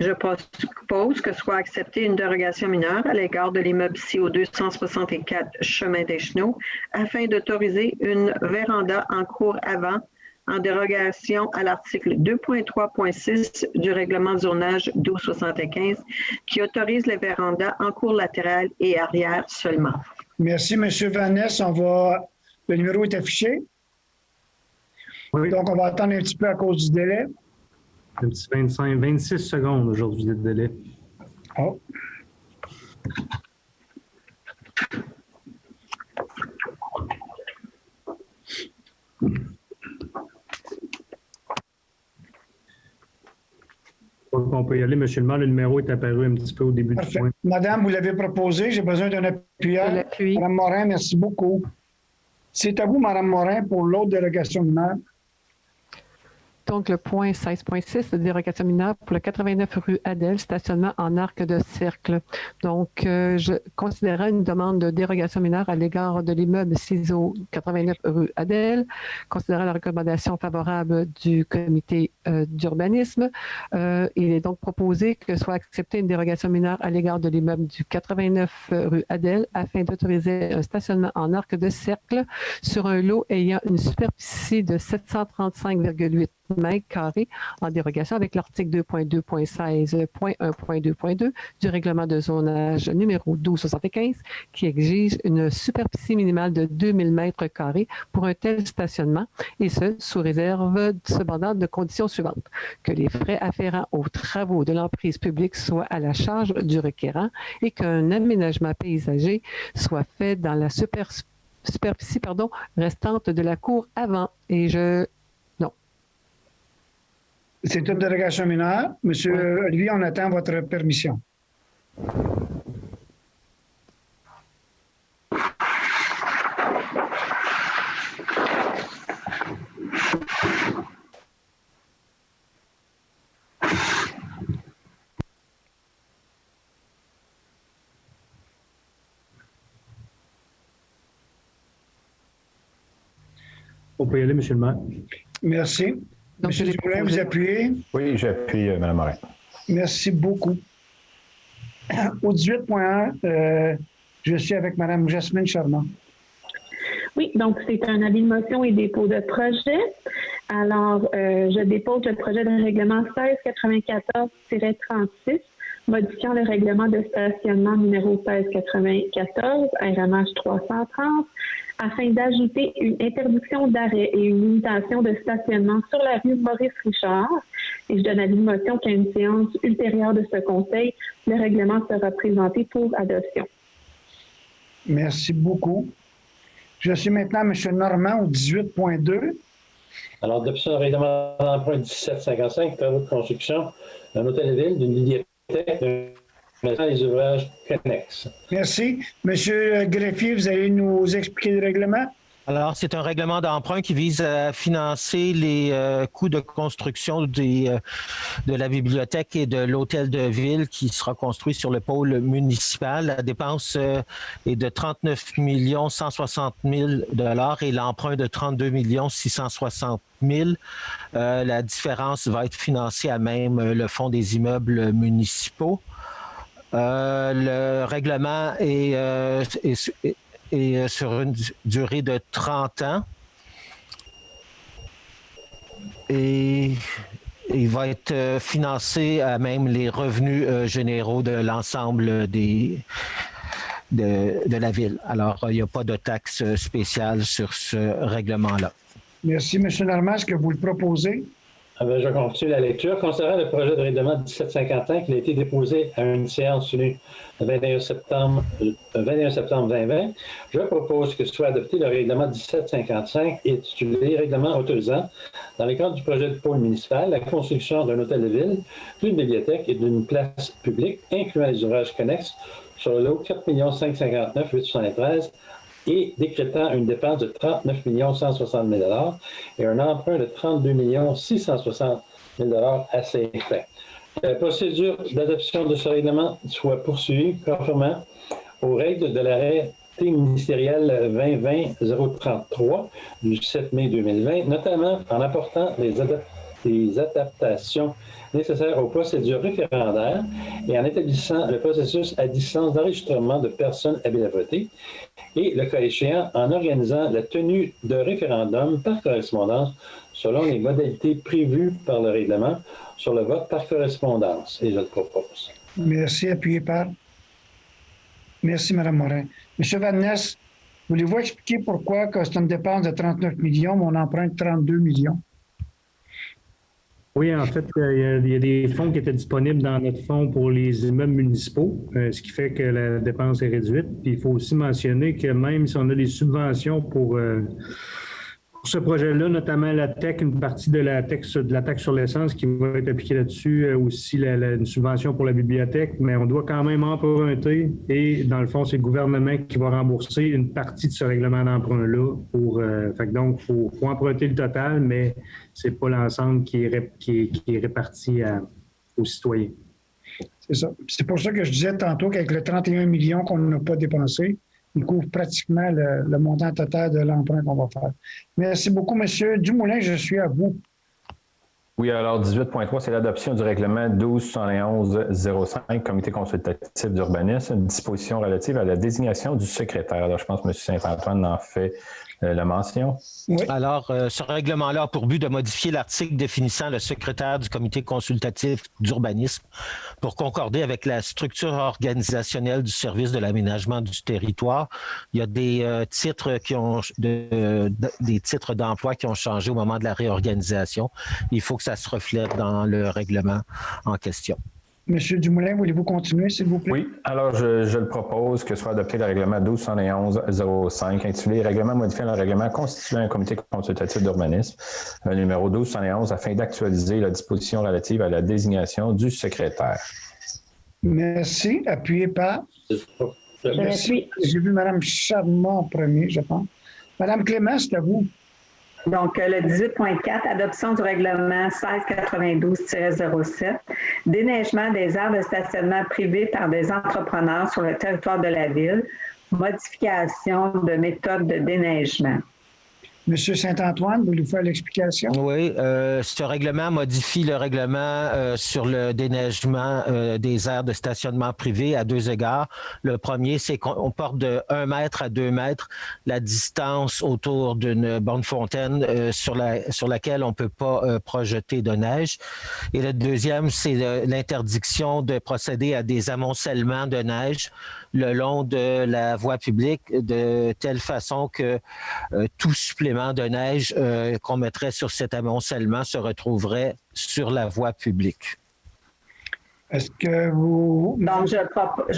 Je propose que soit acceptée une dérogation mineure à l'égard de l'immeuble ci au 264 chemin des Chenaux afin d'autoriser une véranda en cour avant en dérogation à l'article 2.3.6 du règlement de zonage 1275 qui autorise les vérandas en cour latérale et arrière seulement. Merci, M. Vaness. Le numéro est affiché. Oui. Donc, on va attendre un petit peu à cause du délai. Un petit 26 secondes aujourd'hui de délai. Oh. On peut y aller, M. le maire. Le numéro est apparu un petit peu au début Parfait. du point. Madame, vous l'avez proposé. J'ai besoin d'un appuyeur. Madame Morin, merci beaucoup. C'est à vous, Madame Morin, pour l'autre dérogation mineure. Donc, le point 16.6, de dérogation mineure pour le 89 rue Adèle, stationnement en arc de cercle. Donc, je considérais une demande de dérogation mineure à l'égard de l'immeuble CISO 89 rue Adèle, considérant la recommandation favorable du comité d'urbanisme. Il est donc proposé que soit acceptée une dérogation mineure à l'égard de l'immeuble du 89 rue Adèle afin d'autoriser un stationnement en arc de cercle sur un lot ayant une superficie de 735,8 mètres carrés en dérogation avec l'article 2.2.16.1.2.2 du règlement de zonage numéro 1275 qui exige une superficie minimale de 2000 mètres carrés pour un tel stationnement et ce, sous réserve cependant de conditions suivantes. Que les frais afférents aux travaux de l'emprise publique soient à la charge du requérant et qu'un aménagement paysager soit fait dans la superficie restante de la cour avant. Et c'est une dérogation mineure. Monsieur Olivier, on attend votre permission. On peut y aller, M. le maire. Merci. Donc, M. Dumoulin, vous appuyez? Oui, j'appuie, Mme Morin. Merci beaucoup. Au 18.1, je suis avec Mme Jasmine Charmant. Oui, donc c'est un avis de motion et dépôt de projet. Alors, je dépose le projet de règlement 1694-36, modifiant le règlement de stationnement numéro 1694, RMH 330, afin d'ajouter une interdiction d'arrêt et une limitation de stationnement sur la rue Maurice-Richard. Et je donne avis de motion qu'à une séance ultérieure de ce conseil, le règlement sera présenté pour adoption. Merci beaucoup. Je suis maintenant M. Normand au 18.2. Alors, adoption du règlement d'emprunt 1755, travaux de construction d'un hôtel de ville, d'une bibliothèque, les ouvrages connexes. Merci. Monsieur Greffier, vous allez nous expliquer le règlement? Alors, c'est un règlement d'emprunt qui vise à financer les coûts de construction de la bibliothèque et de l'hôtel de ville qui sera construit sur le pôle municipal. La dépense est de 39 160 000 $ et l'emprunt de 32 660 000 $. La différence va être financée à même le fonds des immeubles municipaux. Le règlement est sur une durée de 30 ans et il va être financé à même les revenus généraux de l'ensemble de la ville. Alors, il n'y a pas de taxe spéciale sur ce règlement-là. Merci. M. Normand, est-ce que vous le proposez? Je continue la lecture. Considérant le projet de règlement 1755, il a été déposé à une séance tenue le 21 septembre 2020, je propose que soit adopté le règlement 1755 intitulé « Règlement autorisant, dans le cadre du projet de pôle municipal, la construction d'un hôtel de ville, d'une bibliothèque et d'une place publique, incluant les ouvrages connexes, sur le lot 4 559 873 et décrétant une dépense de 39 160 000 $ et un emprunt de 32 660 000 $ à ces fins. La procédure d'adoption de ce règlement soit poursuivie conformément aux règles de l'arrêté ministériel 2020-033 du 7 mai 2020, notamment en apportant des adaptations nécessaires aux procédures référendaires et en établissant le processus à distance d'enregistrement de personnes habiles à voter et, le cas échéant, en organisant la tenue de référendum par correspondance selon les modalités prévues par le règlement sur le vote par correspondance. Et je le propose. Merci. Appuyé par. Merci, Mme Morin. M. Van Ness, voulez-vous expliquer pourquoi c'est une dépense de 39 millions, mais on emprunte 32 millions? Oui, en fait, il y a des fonds qui étaient disponibles dans notre fonds pour les immeubles municipaux, ce qui fait que la dépense est réduite. Puis il faut aussi mentionner que même si on a des subventions pour ce projet-là, notamment la TEC, une partie de la taxe sur l'essence qui va être appliquée là-dessus, aussi une subvention pour la bibliothèque, mais on doit quand même emprunter et dans le fond, c'est le gouvernement qui va rembourser une partie de ce règlement d'emprunt-là. Donc, il faut emprunter le total, mais ce n'est pas l'ensemble qui est réparti aux citoyens. C'est ça. C'est pour ça que je disais tantôt qu'avec le 31 millions qu'on n'a pas dépensé, il couvre pratiquement le montant total de l'emprunt qu'on va faire. Merci beaucoup, M. Dumoulin. Je suis à vous. Oui, alors 18.3, c'est l'adoption du règlement 1271-05, Comité consultatif d'urbanisme, une disposition relative à la désignation du secrétaire. Alors, je pense que M. Saint-Antoine en fait la mention. Oui. Alors, ce règlement-là a pour but de modifier l'article définissant le secrétaire du comité consultatif d'urbanisme pour concorder avec la structure organisationnelle du service de l'aménagement du territoire. Il y a des titres des titres d'emploi qui ont changé au moment de la réorganisation. Il faut que ça se reflète dans le règlement en question. Monsieur Dumoulin, voulez-vous continuer, s'il vous plaît? Oui, alors je le propose que soit adopté le règlement 1271-05, intitulé « Règlement modifiant le règlement constituant un comité consultatif d'urbanisme », numéro 1271, afin d'actualiser la disposition relative à la désignation du secrétaire. Merci. Appuyé par. Merci. J'ai vu Mme Charmant en premier, je pense. Mme Clément, c'est à vous. Donc, le 18.4, adoption du règlement 1692-07, déneigement des aires de stationnement privées par des entrepreneurs sur le territoire de la ville, modification de méthode de déneigement. Monsieur Saint-Antoine, vous nous faire l'explication? Oui, ce règlement modifie le règlement sur le déneigement des aires de stationnement privé à 2 égards. Le premier, c'est qu'on porte de 1 mètre à 2 mètres la distance autour d'une borne fontaine sur laquelle on ne peut pas projeter de neige. Et le deuxième, c'est l'interdiction de procéder à des amoncellements de neige le long de la voie publique de telle façon que tout supplément de neige qu'on mettrait sur cet amoncellement se retrouverait sur la voie publique. Est-ce que vous... Donc, je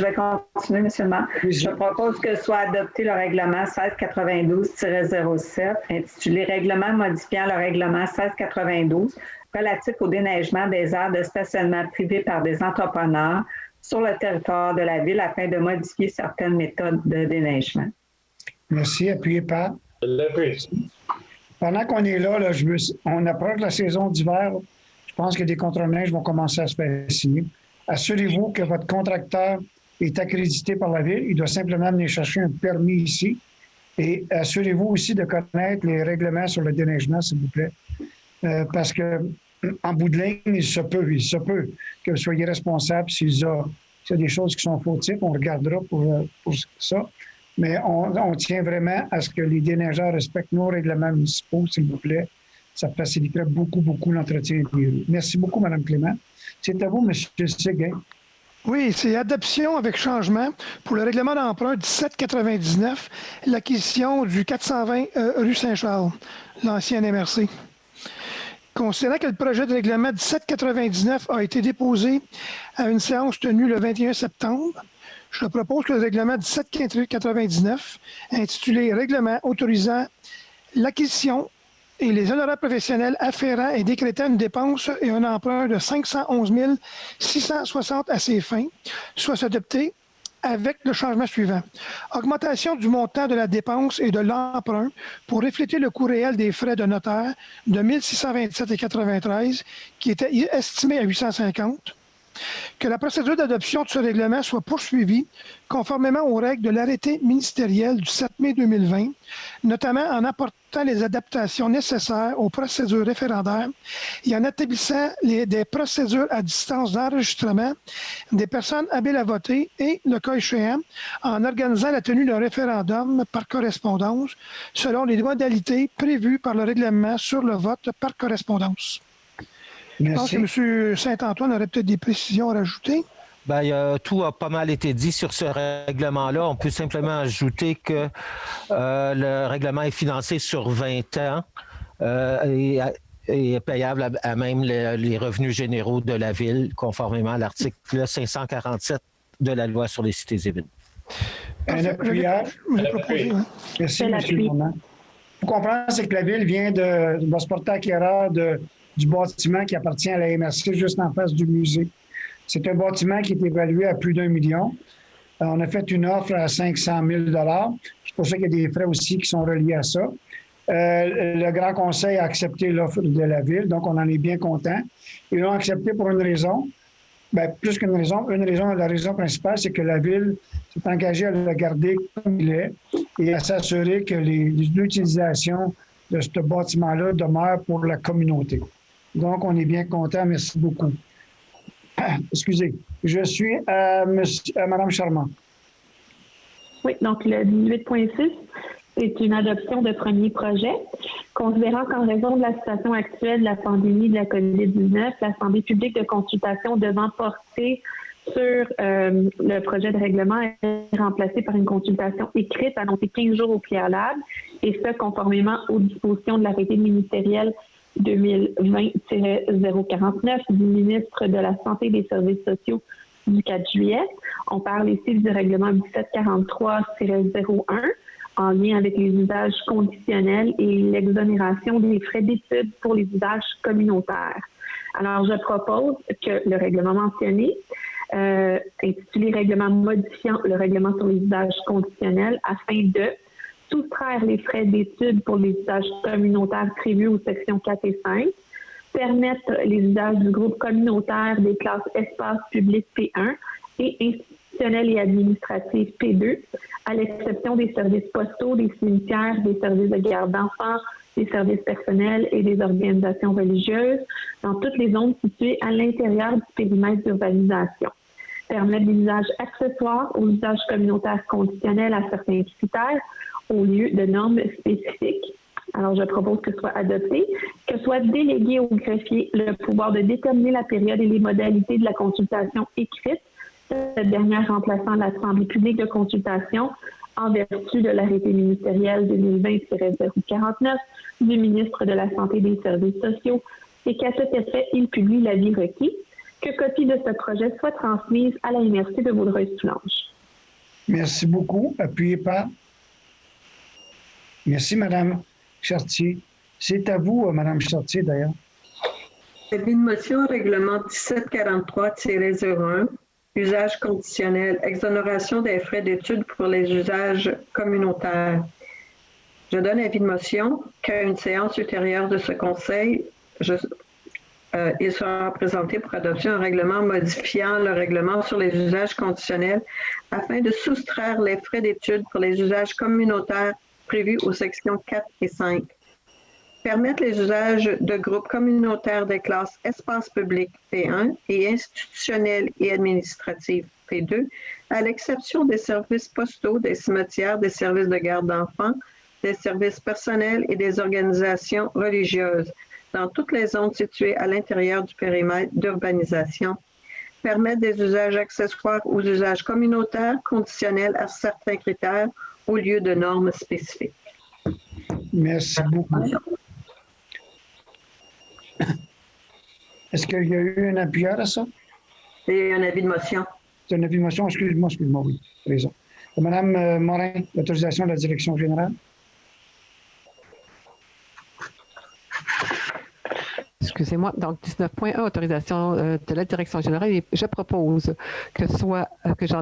vais continuer, M. le maire. Je propose que soit adopté le règlement 1692-07, intitulé « Règlement modifiant le règlement 1692 relatif au déneigement des aires de stationnement privé par des entrepreneurs sur le territoire de la Ville afin de modifier certaines méthodes de déneigement. » Merci. Appuyez par... Pendant qu'on est là, on approche la saison d'hiver. Je pense que des contre-neiges vont commencer à se faire signer. Assurez-vous que votre contracteur est accrédité par la Ville. Il doit simplement venir chercher un permis ici. Et assurez-vous aussi de connaître les règlements sur le déneigement, s'il vous plaît. Parce que en bout de ligne, il se peut que vous soyez responsable s'il y a des choses qui sont fautives. On regardera pour ça. Mais on tient vraiment à ce que les déneigeurs respectent nos règlements municipaux, s'il vous plaît. Ça faciliterait beaucoup, beaucoup l'entretien des rues. Merci beaucoup, Mme Clément. C'est à vous, M. Séguin. Oui, c'est adoption avec changement pour le règlement d'emprunt 1799, l'acquisition du 420 rue Saint-Charles, l'ancien MRC. Considérant que le projet de règlement 1799 a été déposé à une séance tenue le 21 septembre, je propose que le règlement 1799, intitulé « Règlement autorisant l'acquisition et les honoraires professionnels afférents et décrétant une dépense et un emprunt de 511 660 à ces fins », soit adopté avec le changement suivant. Augmentation du montant de la dépense et de l'emprunt pour refléter le coût réel des frais de notaire de 1 627,93 qui était estimé à 850. Que la procédure d'adoption de ce règlement soit poursuivie conformément aux règles de l'arrêté ministériel du 7 mai 2020, notamment en apportant les adaptations nécessaires aux procédures référendaires et en établissant des procédures à distance d'enregistrement des personnes habiles à voter et, le cas échéant, en organisant la tenue d'un référendum par correspondance selon les modalités prévues par le règlement sur le vote par correspondance. Merci. Je pense que M. Saint-Antoine aurait peut-être des précisions à rajouter. Bien, tout a pas mal été dit sur ce règlement-là. On peut simplement ajouter que le règlement est financé sur 20 ans et est payable à même les revenus généraux de la Ville, conformément à l'article 547 de la loi sur les cités et villes. Un appuyeur. Merci, M. Normand. Vous comprenez, c'est que la Ville vient de se porter acquéreur du bâtiment qui appartient à la MRC juste en face du musée. C'est un bâtiment qui est évalué à plus d'1 million. On a fait une offre à 500 000 $. C'est pour ça qu'il y a des frais aussi qui sont reliés à ça. Le Grand Conseil a accepté l'offre de la Ville, donc on en est bien content. Ils l'ont accepté pour une raison. Bien, plus qu'une raison. La raison principale, c'est que la Ville s'est engagée à le garder comme il est et à s'assurer que l'utilisation de ce bâtiment-là demeure pour la communauté. Donc, on est bien content. Merci beaucoup. Excusez. Je suis à Mme Charmant. Oui, donc le 18.6, c'est une adoption de premier projet. Considérant qu'en raison de la situation actuelle de la pandémie de la COVID-19, l'Assemblée publique de consultation devant porter sur le projet de règlement est remplacée par une consultation écrite annoncée 15 jours au préalable, et ce, conformément aux dispositions de l'arrêté ministériel 2020-049 du ministre de la Santé et des Services sociaux du 4 juillet. On parle ici du règlement 1743-01 en lien avec les usages conditionnels et l'exonération des frais d'études pour les usages communautaires. Alors, je propose que le règlement mentionné, intitulé « Règlement modifiant le règlement sur les usages conditionnels » afin de soustraire les frais d'études pour les usages communautaires prévus aux sections 4 et 5, permettre les usages du groupe communautaire des classes espaces publics P1 et institutionnels et administratifs P2, à l'exception des services postaux, des cimetières, des services de garde d'enfants, des services personnels et des organisations religieuses dans toutes les zones situées à l'intérieur du périmètre d'urbanisation. Permettre des usages accessoires aux usages communautaires conditionnels à certains critères au lieu de normes spécifiques. Alors, je propose que soit adopté, que soit délégué au greffier le pouvoir de déterminer la période et les modalités de la consultation écrite, cette dernière remplaçant l'Assemblée publique de consultation en vertu de l'arrêté ministériel 2020-049 du ministre de la Santé et des Services sociaux, et qu'à cet effet, il publie l'avis requis, que copie de ce projet soit transmise à la MRC de Vaudreuil-Soulanges. Merci beaucoup. Appuyé par. Merci, Mme Chartier. C'est à vous, Mme Chartier, d'ailleurs. Avis de motion, règlement 1743-01, usage conditionnel, exonération des frais d'études pour les usages communautaires. Je donne avis de motion qu'à une séance ultérieure de ce Conseil, il sera présenté pour adoption un règlement modifiant le règlement sur les usages conditionnels afin de soustraire les frais d'études pour les usages communautaires prévus aux sections 4 et 5. Permettre les usages de groupes communautaires des classes espaces publics P1 et institutionnels et administratifs P2, à l'exception des services postaux, des cimetières, des services de garde d'enfants, des services personnels et des organisations religieuses, dans toutes les zones situées à l'intérieur du périmètre d'urbanisation, permettre des usages accessoires aux usages communautaires conditionnels à certains critères au lieu de normes spécifiques. Merci beaucoup. Est-ce qu'il y a eu un appuyeur à ça? C'est un avis de motion. C'est un avis de motion, excuse-moi, oui, raison. Madame Morin, l'autorisation de la direction générale. Excusez-moi. Donc, 19.1, autorisation de la direction générale. Et je propose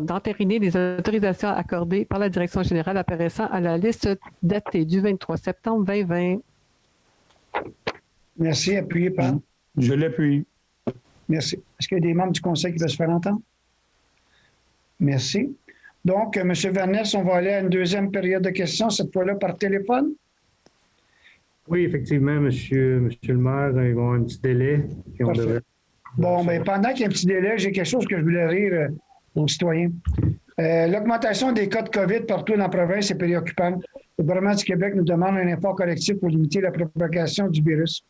d'entériner les autorisations accordées par la direction générale apparaissant à la liste datée du 23 septembre 2020. Merci. Appuyé par. Je l'appuie. Merci. Est-ce qu'il y a des membres du Conseil qui veulent se faire entendre? Merci. Donc, M. Vernès, on va aller à une deuxième période de questions, cette fois-là par téléphone. Oui, effectivement, monsieur le maire, il va y avoir un petit délai. Puis on devrait... Bon, mais pendant qu'il y a un petit délai, j'ai quelque chose que je voulais rire aux citoyens. L'augmentation des cas de COVID partout dans la province est préoccupante. Le gouvernement du Québec nous demande un effort collectif pour limiter la propagation du virus.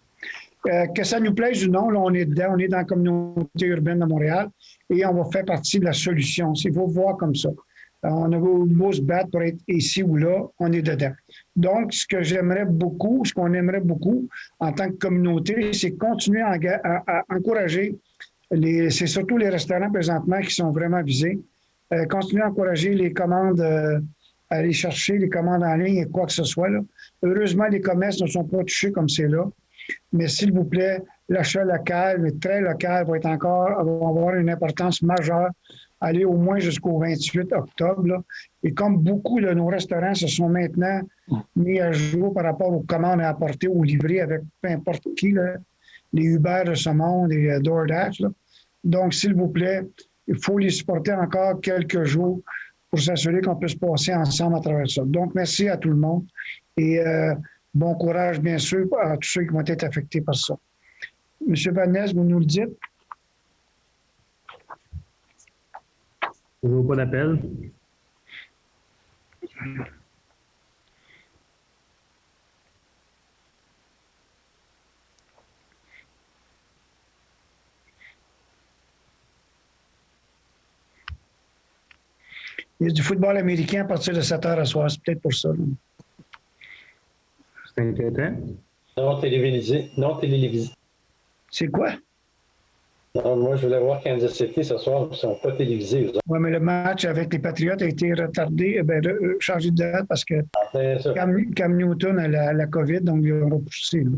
Que ça nous plaise ou non, là, on est dedans, on est dans la communauté urbaine de Montréal et on va faire partie de la solution. Il faut voir comme ça. On a beau se battre pour être ici ou là, on est dedans. Donc, ce qu'on aimerait beaucoup en tant que communauté, c'est continuer à encourager, c'est surtout les restaurants présentement qui sont vraiment visés, continuer à encourager les commandes, aller chercher les commandes en ligne et quoi que ce soit. Là. Heureusement, les commerces ne sont pas touchés comme c'est là. Mais s'il vous plaît, l'achat local, mais très local, va avoir une importance majeure, aller au moins jusqu'au 28 octobre. Là. Et comme beaucoup de nos restaurants se sont maintenant mis à jour par rapport aux commandes à apporter ou livrer avec peu importe qui, là, les Uber de ce monde et DoorDash. Là. Donc, s'il vous plaît, il faut les supporter encore quelques jours pour s'assurer qu'on peut se passer ensemble à travers ça. Donc, merci à tout le monde. Et bon courage, bien sûr, à tous ceux qui vont être affectés par ça. Monsieur Vernès, vous nous le dites? Toujours pas d'appel. Il y a du football américain à partir de 7 heures à soir. C'est peut-être pour ça. Là. C'est inquiétant. Non télévisé. C'est quoi? Non, moi, je voulais voir Kansas City ce soir. Ils ne sont pas télévisés. Oui, mais le match avec les Patriotes a été retardé, changé de date parce que Cam Newton a la COVID, donc ils ont repoussé. Là.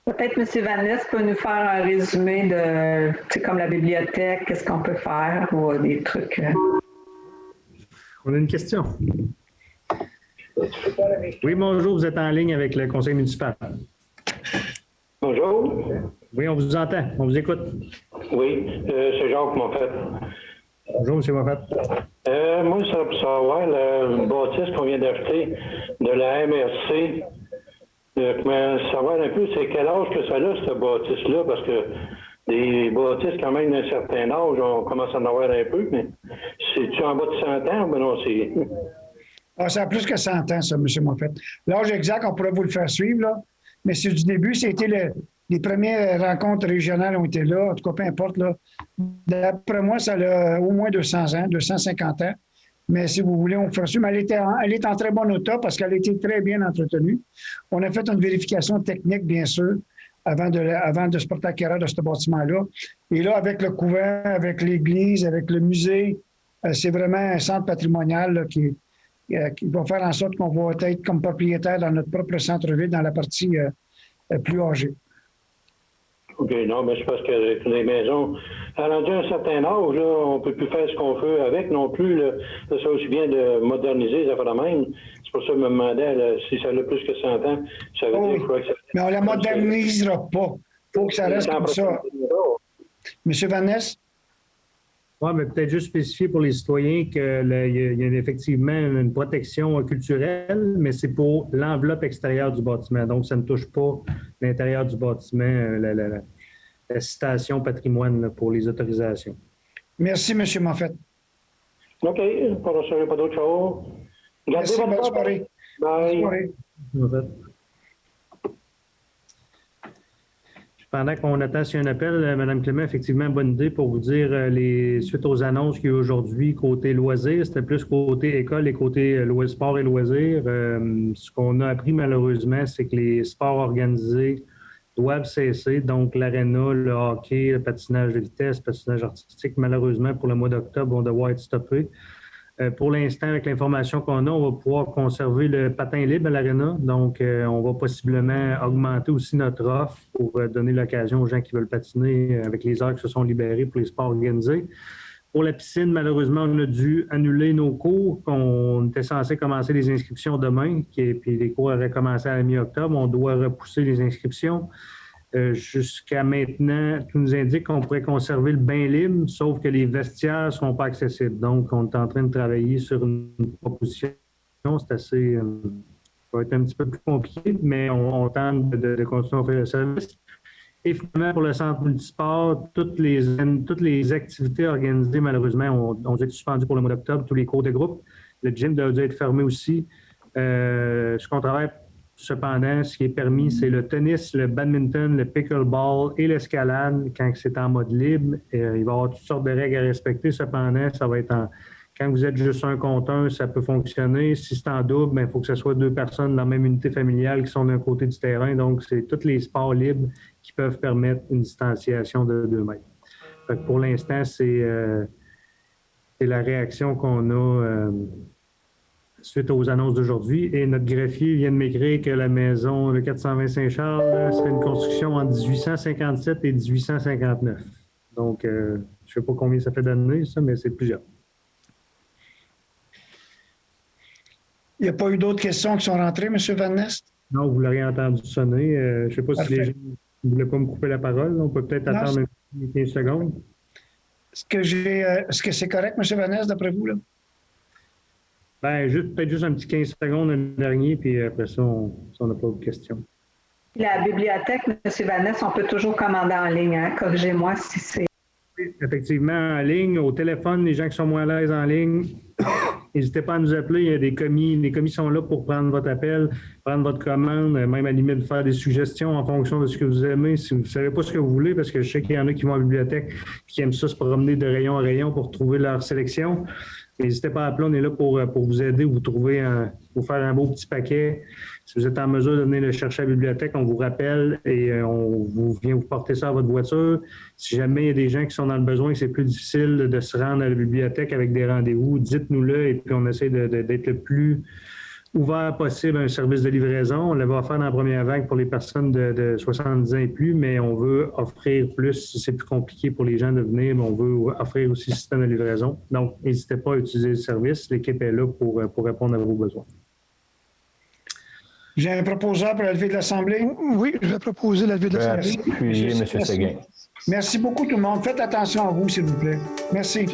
Peut-être M. Vernès peut nous faire un résumé de, comme la bibliothèque, qu'est-ce qu'on peut faire ou des trucs. On a une question. Oui, bonjour, vous êtes en ligne avec le conseil municipal. Bonjour. Oui, on vous entend, on vous écoute. Oui, c'est Jacques Moffett. Bonjour, M. Moffett. moi, ça pour savoir, le bâtisse qu'on vient d'acheter de la MRC, savoir un peu c'est quel âge que ça a, ce bâtisse-là, parce que des bâtisses quand même d'un certain âge, on commence à en avoir un peu, mais c'est-tu en bas de 100 ans? Ben non, c'est... Ah, ça a plus que 100 ans, ça, M. Moffett. L'âge exact, on pourrait vous le faire suivre, là. Mais c'est du début, c'était les premières rencontres régionales ont été là. En tout cas, peu importe, là. D'après moi, ça a au moins 200 ans, 250 ans. Mais si vous voulez, on peut faire suivre. Mais elle est en très bon état parce qu'elle a été très bien entretenue. On a fait une vérification technique, bien sûr, avant de se porter acquéreur de ce bâtiment-là. Et là, avec le couvent, avec l'église, avec le musée, c'est vraiment un centre patrimonial là, qui va faire en sorte qu'on va être comme propriétaire dans notre propre centre-ville, dans la partie plus âgée. OK, non, mais c'est parce que les maisons, à rendu un certain âge, là, on ne peut plus faire ce qu'on veut avec non plus. Là. Ça serait aussi bien de moderniser les affaires de même. C'est pour ça que je me demandais là, si ça a plus que 100 ans, ça veut dire quoi que ça... Mais on ne la modernisera pas. Il faut que ça reste comme ça. Monsieur Van Ness? Oui, mais peut-être juste spécifier pour les citoyens qu'il y a effectivement une protection culturelle, mais c'est pour l'enveloppe extérieure du bâtiment. Donc, ça ne touche pas l'intérieur du bâtiment, la citation patrimoine là, pour les autorisations. Merci, M. Moffett. OK, pas d'autre chose. Merci, bonne soirée. Bye. Bonne soirée. Pendant qu'on attend sur un appel, Mme Clément, effectivement, bonne idée pour vous dire, suite aux annonces qu'il y a aujourd'hui côté loisirs, c'était plus côté école et côté sport et loisirs. Ce qu'on a appris malheureusement, c'est que les sports organisés doivent cesser. Donc, l'aréna, le hockey, le patinage de vitesse, le patinage artistique, malheureusement, pour le mois d'octobre, vont devoir être stoppés. Pour l'instant, avec l'information qu'on a, on va pouvoir conserver le patin libre à l'aréna. Donc, on va possiblement augmenter aussi notre offre pour donner l'occasion aux gens qui veulent patiner avec les heures qui se sont libérées pour les sports organisés. Pour la piscine, malheureusement, on a dû annuler nos cours. On était censé commencer les inscriptions demain, puis les cours auraient commencé à la mi-octobre. On doit repousser les inscriptions. Jusqu'à maintenant, tout nous indique qu'on pourrait conserver le bain libre, sauf que les vestiaires ne sont pas accessibles. Donc, on est en train de travailler sur une proposition. C'est assez... ça va être un petit peu plus compliqué, mais on tente de continuer à faire le service. Et finalement, pour le centre multisport, toutes les activités organisées, malheureusement, ont été suspendues pour le mois d'octobre, tous les cours de groupe. Le gym doit être fermé aussi. Ce qu'on travaille cependant, ce qui est permis, c'est le tennis, le badminton, le pickleball et l'escalade quand c'est en mode libre. Il va y avoir toutes sortes de règles à respecter. Cependant, ça va être quand vous êtes juste un contre un, ça peut fonctionner. Si c'est en double, il faut que ce soit 2 personnes dans la même unité familiale qui sont d'un côté du terrain. Donc, c'est tous les sports libres qui peuvent permettre une distanciation de 2 mètres. Fait que pour l'instant, c'est la réaction qu'on a suite aux annonces d'aujourd'hui. Et notre greffier vient de m'écrire que la maison, le 420 Saint-Charles, c'est une construction en 1857 et 1859. Donc, je ne sais pas combien ça fait d'années, ça, mais c'est plusieurs. Il n'y a pas eu d'autres questions qui sont rentrées, M. Van Nest? Non, vous l'auriez entendu sonner. Je ne sais pas si les gens ne voulaient pas me couper la parole. On peut peut-être attendre 15 secondes. Est-ce que c'est correct, M. Van Nest, d'après vous? Là? Ben, peut-être juste un petit 15 secondes, un dernier, puis après ça, on n'a pas de questions. La bibliothèque, M. Van Ness, on peut toujours commander en ligne. Hein? Corrigez-moi si c'est... Effectivement, en ligne, au téléphone, les gens qui sont moins à l'aise en ligne, n'hésitez pas à nous appeler. Il y a des commis. Les commis sont là pour prendre votre appel, prendre votre commande, même à la limite de faire des suggestions en fonction de ce que vous aimez. Si vous ne savez pas ce que vous voulez, parce que je sais qu'il y en a qui vont à la bibliothèque et qui aiment ça se promener de rayon en rayon pour trouver leur sélection. N'hésitez pas à appeler, on est là pour vous aider, vous faire un beau petit paquet. Si vous êtes en mesure de venir le chercher à la bibliothèque, on vous rappelle et on vient vous porter ça à votre voiture. Si jamais il y a des gens qui sont dans le besoin et que c'est plus difficile de se rendre à la bibliothèque avec des rendez-vous, dites-nous-le et puis on essaie d'être le plus ouvert possible à un service de livraison. On l'avait offert dans la première vague pour les personnes de 70 ans et plus, mais on veut offrir plus si c'est plus compliqué pour les gens de venir, mais on veut offrir aussi le système de livraison. Donc, n'hésitez pas à utiliser le service. L'équipe est là pour répondre à vos besoins. J'ai un proposeur pour la levée de l'Assemblée. Oui, je vais proposer la levée de l'Assemblée. Appuyer M. Séguin. Merci beaucoup tout le monde. Faites attention à vous, s'il vous plaît. Merci.